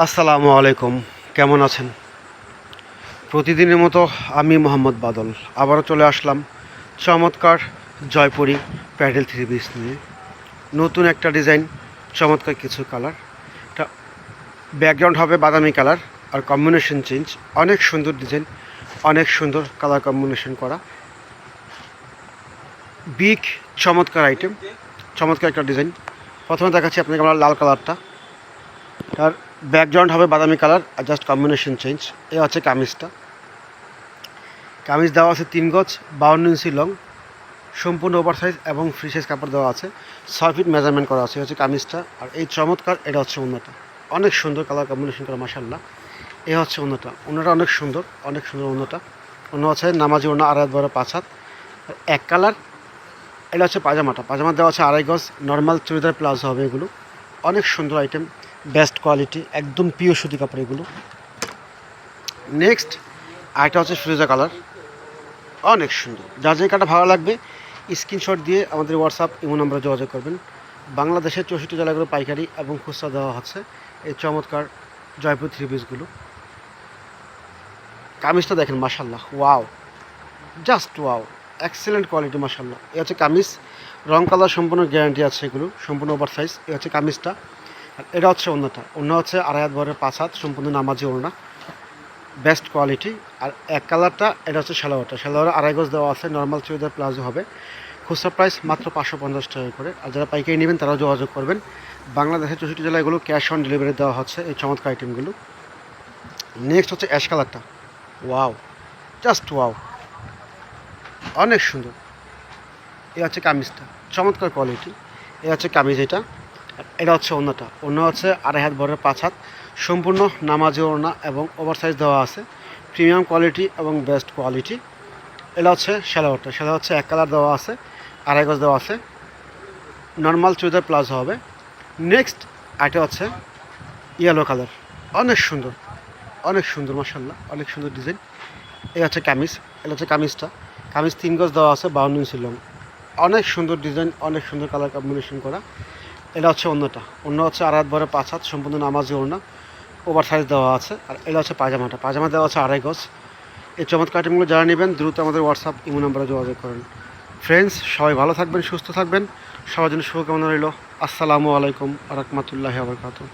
আসসালামু আলাইকুম, কেমন আছেন? প্রতিদিনের মতো আমি মোহাম্মদ বাদল আবারও চলে আসলাম চমৎকার জয়পুরি প্যাডেল থ্রি পিস নিয়ে। নতুন একটা ডিজাইন, চমৎকার কিছু কালার। এটা ব্যাকগ্রাউন্ড হবে বাদামি কালার আর কম্বিনেশন চেঞ্জ। অনেক সুন্দর ডিজাইন, অনেক সুন্দর কালার কম্বিনেশন করা। বিগ চমৎকার আইটেম, চমৎকার একটা ডিজাইন। প্রথমে দেখাচ্ছি আপনাকে আমরা লাল কালারটা। তার ব্যাকগ্রাউন্ড হবে বাদামি কালার আর জাস্ট কম্বিনেশন চেঞ্জ। এ হচ্ছে কামিজটা। কামিজ দেওয়া আছে 3 গজ 52 ইঞ্চি লং, সম্পূর্ণ ওভার সাইজ এবং ফ্রি সাইজ কাপড় দেওয়া আছে। 6 ফিট মেজারমেন্ট করা আছে। হচ্ছে কামিজটা। আর এই চমৎকার এটা হচ্ছে ওড়নাটা, অনেক সুন্দর কালার কম্বিনেশন করা মাশাআল্লাহ। এ হচ্ছে ওড়নাটা, ওড়নাটা অনেক সুন্দর, অনেক সুন্দর ওড়নাটা। ওড়না হচ্ছে নামাজি ওড়না, 2.5 5 হাত, এক কালার। এটা হচ্ছে পাজামাটা, পাজামা দেওয়া আছে 2.5 গজ। নর্মাল চুড়িদার প্লাজো হবে এগুলো। অনেক সুন্দর আইটেম, বেস্ট কোয়ালিটি, একদম পিওর সুতি কাপড় এগুলো। নেক্সট আরেকটা হচ্ছে ফিরোজা কালার, অনেক সুন্দর। যার যে কাটা ভালো লাগবে স্ক্রিনশট দিয়ে আমাদের হোয়াটসঅ্যাপ ইমো নম্বরে যোগাযোগ করবেন। বাংলাদেশের 64 জেলাগুলো পাইকারি এবং খুচরা দেওয়া হচ্ছে এই চমৎকার জয়পুর থ্রি পিসগুলো। কামিজটা দেখেন মাশাল্লাহ, wow, just wow, excellent quality মাশাল্লাহ। এ হচ্ছে কামিজ, রং কালার সম্পূর্ণ গ্যারান্টি আছে এগুলো, সম্পূর্ণ ওভার সাইজ। এ হচ্ছে কামিজটা। আর এটা হচ্ছে ওড়নাটা, ওড়না হচ্ছে 2.5 হাত বহরের 5 হাত, সম্পূর্ণ নামাজি ওড়না, বেস্ট কোয়ালিটি। আর এক কালারটা এটা হচ্ছে সালোয়ারটা, সালোয়ারে 2.5 গজ দেওয়া আছে। নর্মাল চুড়িদার প্লাজো হবে। খুচরা প্রাইস মাত্র 550 টাকা করে। আর যারা পাইকারি নেবেন তারাও যোগাযোগ করবেন। বাংলাদেশের 64 জেলায় এগুলো ক্যাশ অন ডেলিভারি দেওয়া হচ্ছে এই চমৎকার আইটেমগুলো। নেক্সট হচ্ছে অ্যাশ কালারটা, ওয়াও, জাস্ট ওয়াও, অনেক সুন্দর। এ হচ্ছে কামিজটা, চমৎকার কোয়ালিটি। এ হচ্ছে কামিজ এটা। এটা হচ্ছে ওড়নাটা, ওড়না হচ্ছে 2.5 হাত বহরের 5 হাত, সম্পূর্ণ নামাজি ওড়না এবং ওভার সাইজ দেওয়া আছে। প্রিমিয়াম কোয়ালিটি এবং বেস্ট কোয়ালিটি। এটা হচ্ছে সালোয়ারটা, সালোয়ার হচ্ছে এক কালার দেওয়া আছে, 2.5 গজ দেওয়া আছে। নর্মাল চুড়িদার প্লাজো হবে। নেক্সট এটা হচ্ছে ইয়েলো কালার, অনেক সুন্দর, অনেক সুন্দর মাশাআল্লাহ, অনেক সুন্দর ডিজাইন। এই হচ্ছে কামিজ, এটা হচ্ছে কামিজটা। কামিজ 3 গজ দেওয়া আছে, 52 ইঞ্চি লং, অনেক সুন্দর ডিজাইন, অনেক সুন্দর কালার কম্বিনেশন করা। এটা হচ্ছে ওড়নাটা, ওড়না হচ্ছে 2.5 হাত বহরে 5 হাত, সম্পূর্ণ নামাজি ওড়না, ওভার সাইজ দেওয়া আছে। আর এটা হচ্ছে পাজামাটা, পাজামা দেওয়া আছে 2.5 গজ। এই চমৎকার আইটেমগুলো যারা নেবেন দ্রুত আমাদের হোয়াটসঅ্যাপ ইমো নম্বরে যোগাযোগ করেন। ফ্রেন্ডস, সবাই ভালো থাকবেন, সুস্থ থাকবেন, সবার জন্য শুভকামনা রইল। আসসালামু আলাইকুম ওয়া রাহমাতুল্লাহি ওয়া বারাকাতুহু।